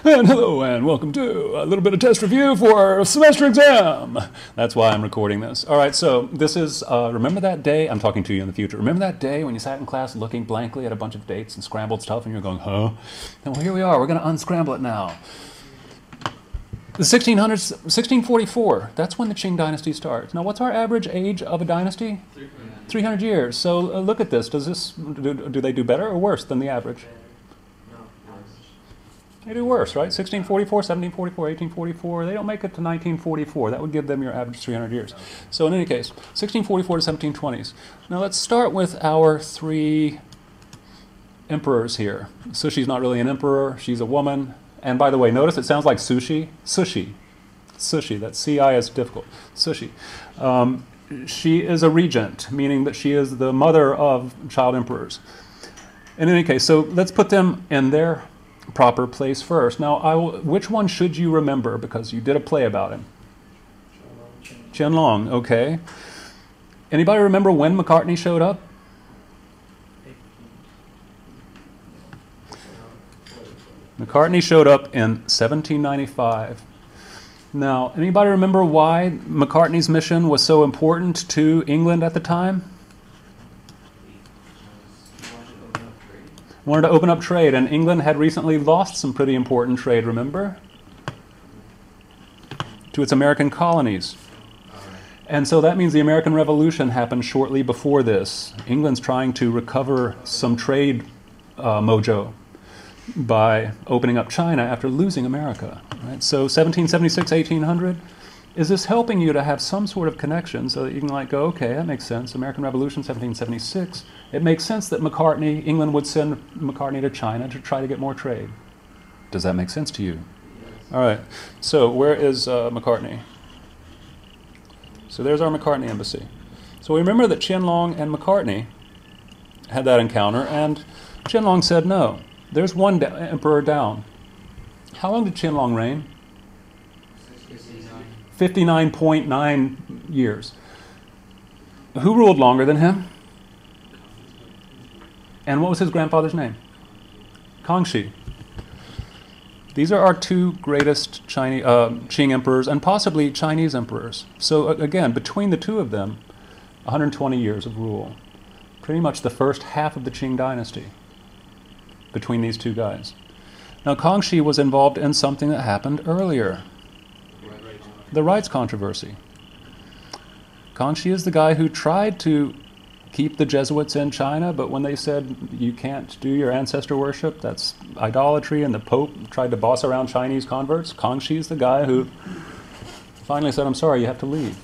And hello and welcome to a little bit of test review for our semester exam. That's why I'm recording this. All right, so this is, remember that day? I'm talking to you in the future. Remember that day when you sat in class looking blankly at a bunch of dates and scrambled stuff and you're going, huh? And well, here we are. We're going to unscramble it now. The 1600s, 1644, that's when the Qing dynasty starts. Now, what's our average age of a dynasty? 300 years. So look at this. Do they do better or worse than the average? They do worse, right? 1644, 1744, 1844. They don't make it to 1944. That would give them your average 300 years. So in any case, 1644 to 1720s. Now let's start with our three emperors here. Sushi's not really an emperor. She's a woman. And by the way, notice it sounds like sushi. Sushi. Sushi. That CI is difficult. Sushi. She is a regent, meaning that she is the mother of child emperors. In any case, so let's put them in their proper place first. Now, which one should you remember? Because you did a play about him. Qianlong, okay. Anybody remember when McCartney showed up? McCartney showed up in 1795. Now, anybody remember why McCartney's mission was so important to England at the time? Wanted to open up trade, and England had recently lost some pretty important trade, remember? To its American colonies. And so that means the American Revolution happened shortly before this. England's trying to recover some trade mojo by opening up China after losing America. Right? So 1776, 1800, is this helping you to have some sort of connection so that you can like go, okay, that makes sense. American Revolution, 1776. It makes sense that England would send McCartney to China to try to get more trade. Does that make sense to you? Yes. All right. So where is McCartney? So there's our McCartney embassy. So we remember that Qianlong and McCartney had that encounter, and Qianlong said no. There's one emperor down. How long did Qianlong reign? 59.9 years. Who ruled longer than him? And what was his grandfather's name? Kangxi. These are our two greatest Qing emperors and possibly Chinese emperors. So again, between the two of them, 120 years of rule. Pretty much the first half of the Qing dynasty between these two guys. Now Kangxi was involved in something that happened earlier. The rights controversy. Kangxi is the guy who tried to keep the Jesuits in China, but when they said you can't do your ancestor worship, that's idolatry, and the Pope tried to boss around Chinese converts, Kangxi is the guy who finally said, I'm sorry, you have to leave.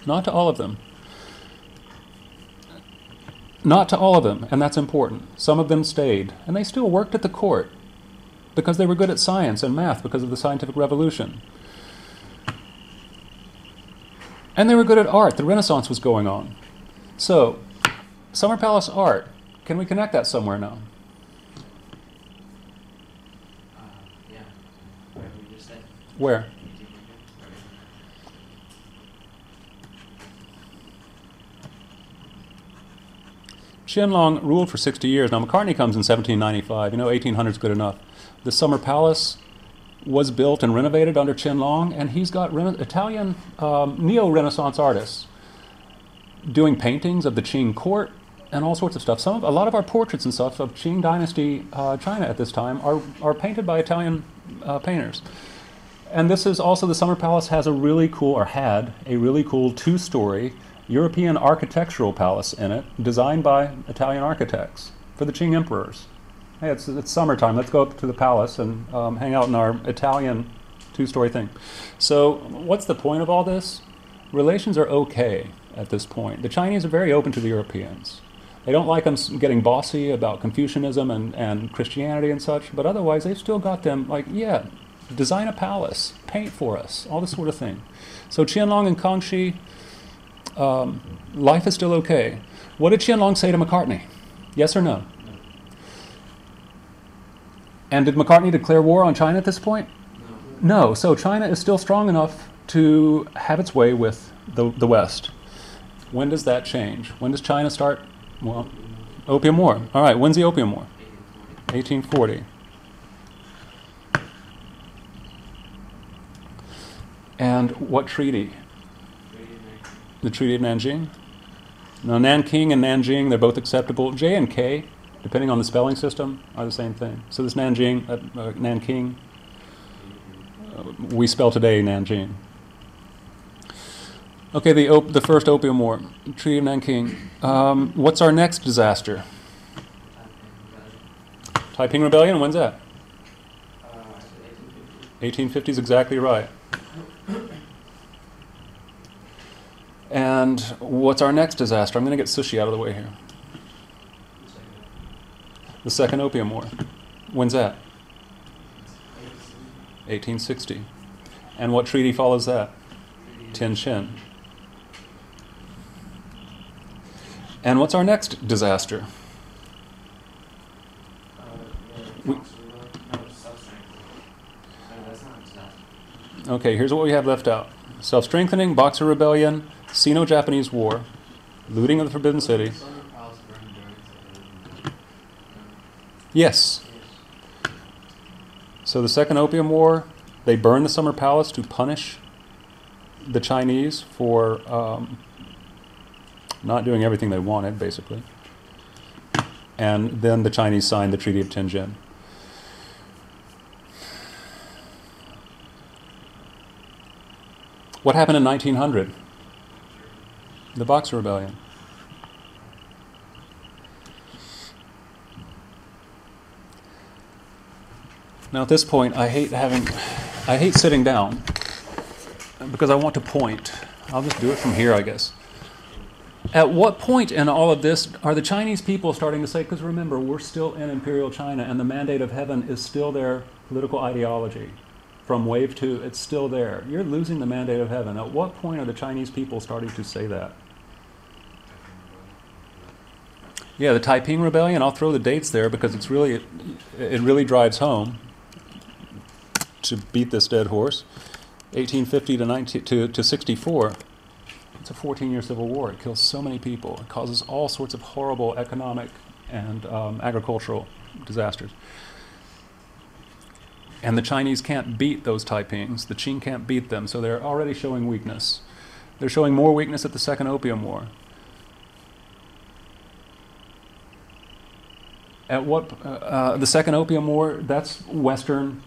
Not to all of them. Not to all of them, and that's important. Some of them stayed, and they still worked at the court because they were good at science and math because of the scientific revolution. And they were good at art. The Renaissance was going on. So, Summer Palace art. Can we connect that somewhere now? Yeah. Where we just said. Where? Qianlong ruled for 60 years. Now, McCartney comes in 1795. You know, 1800 is good enough. The Summer Palace was built and renovated under Qianlong, and he's got Italian neo-Renaissance artists doing paintings of the Qing court and all sorts of stuff. A lot of our portraits and stuff of Qing dynasty China at this time are painted by Italian painters. And this is also, the Summer Palace has a really cool, or had a really cool two-story European architectural palace in it, designed by Italian architects for the Qing emperors. Hey, it's summertime. Let's go up to the palace and hang out in our Italian two-story thing. So what's the point of all this? Relations are okay at this point. The Chinese are very open to the Europeans. They don't like them getting bossy about Confucianism and Christianity and such, but otherwise they've still got them like, yeah, design a palace, paint for us, all this sort of thing. So Qianlong and Kangxi, life is still okay. What did Qianlong say to McCartney? Yes or no? And did McCartney declare war on China at this point? No. So China is still strong enough to have its way with the West. When does that change? When does China start? Well, Opium War. All right, when's the Opium War? 1840. And what treaty? Treaty of Nanking. The Treaty of Nanjing? Now, Nanking and Nanjing, they're both acceptable. J and K, depending on the spelling system, are the same thing. So this Nanjing, Nanking, we spell today Nanjing. Okay, the first Opium War, Treaty of Nanking. What's our next disaster? Taiping Rebellion, when's that? 1850 is exactly right. And what's our next disaster? I'm going to get sushi out of the way here. The Second Opium War. When's that? 1860. And what treaty follows that? Tianjin. And what's our next disaster? Okay, here's what we have left out. Self-strengthening, Boxer Rebellion, Sino-Japanese War, looting of the Forbidden City. Yes. So the Second Opium War, they burned the Summer Palace to punish the Chinese for not doing everything they wanted, basically. And then the Chinese signed the Treaty of Tianjin. What happened in 1900? The Boxer Rebellion. Now at this point, I hate sitting down because I want to point. I'll just do it from here, I guess. At what point in all of this are the Chinese people starting to say, because remember, we're still in Imperial China and the mandate of heaven is still their political ideology. From wave 2, it's still there. You're losing the mandate of heaven. At what point are the Chinese people starting to say that? Yeah, the Taiping Rebellion, I'll throw the dates there because it really drives home to beat this dead horse. 1850 to 64. It's a 14-year civil war. It kills so many people. It causes all sorts of horrible economic and agricultural disasters. And the Chinese can't beat those Taipings. The Qing can't beat them, so they're already showing weakness. They're showing more weakness at the Second Opium War. At what the Second Opium War? That's Western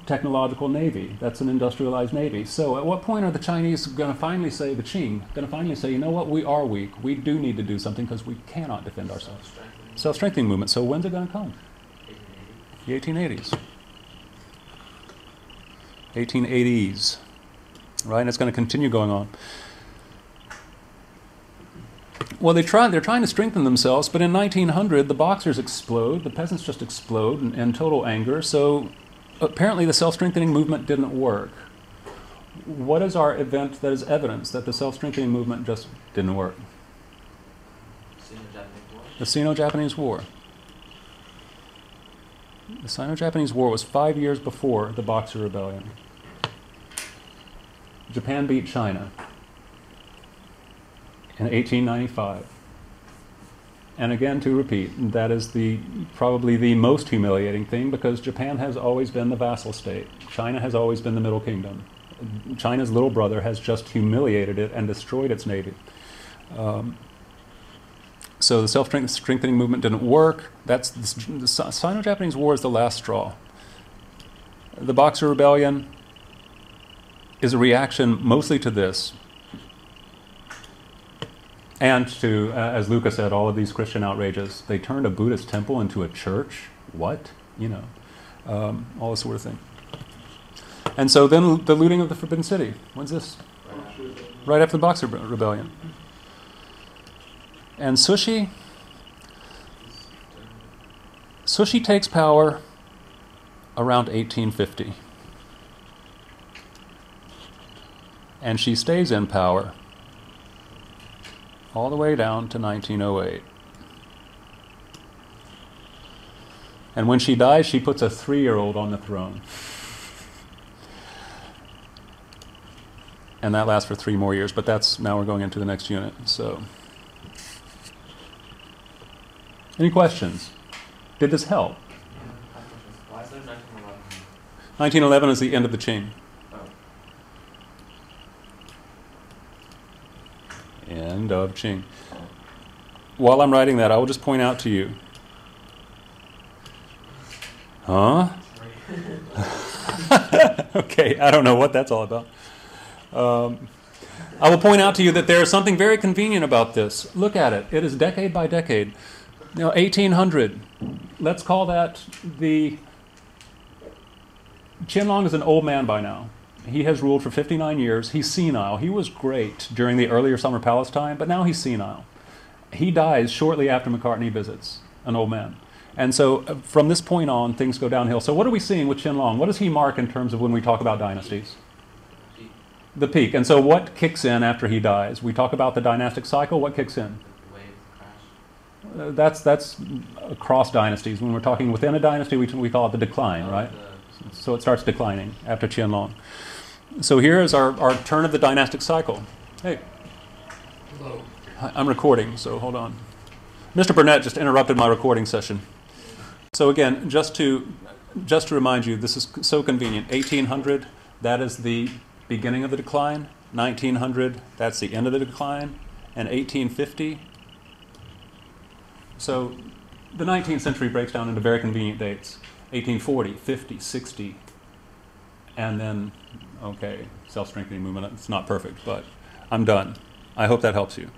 technological navy. That's an industrialized navy. So at what point are the Chinese going to finally say, the Qing, going to finally say, you know what, we are weak. We do need to do something because we cannot defend ourselves. Self-strengthening movement. So when's it going to come? The 1880s. 1880s. Right? And it's going to continue going on. Well, they're trying to strengthen themselves, but in 1900, the Boxers explode. The peasants just explode in total anger. So apparently the self-strengthening movement didn't work. What is our event that is evidence that the self-strengthening movement just didn't work? The Sino-Japanese War. The Sino-Japanese War was 5 years before the Boxer Rebellion. Japan beat China in 1895. And again, to repeat, that is probably the most humiliating thing because Japan has always been the vassal state. China has always been the Middle Kingdom. China's little brother has just humiliated it and destroyed its navy. So the self-strengthening movement didn't work. The Sino-Japanese War is the last straw. The Boxer Rebellion is a reaction mostly to this. And to, as Luca said, all of these Christian outrages. They turned a Buddhist temple into a church. What? You know, all this sort of thing. And so then the looting of the Forbidden City. When's this? Right after the Boxer Rebellion. And Cixi takes power around 1850. And she stays in power all the way down to 1908. And when she dies, she puts a 3-year-old on the throne. And that lasts for 3 more years, but now we're going into the next unit. So, any questions? Did this help? Why is there 1911? 1911 is the end of the Qing. end of Qing. While I'm writing that, I will just point out to you. Huh? Okay, I don't know what that's all about. I will point out to you that there is something very convenient about this. Look at it. It is decade by decade. 1800. Let's call that the... Qianlong is an old man by now. He has ruled for 59 years. He's senile. He was great during the earlier Summer Palace time, but now he's senile. He dies shortly after Macartney visits, an old man. And so from this point on, things go downhill. So what are we seeing with Qianlong? What does he mark in terms of when we talk about dynasties? The peak. And so what kicks in after he dies? We talk about the dynastic cycle. What kicks in? That's across dynasties. When we're talking within a dynasty, we call it the decline, right? So it starts declining after Qianlong. So here is our turn of the dynastic cycle. Hey. Hello. I'm recording, so hold on. Mr. Burnett just interrupted my recording session. So again, just to remind you, this is so convenient. 1800, that is the beginning of the decline. 1900, that's the end of the decline. And 1850. So the 19th century breaks down into very convenient dates. 1840, 50, 60, and then, okay, self-strengthening movement. It's not perfect, but I'm done. I hope that helps you.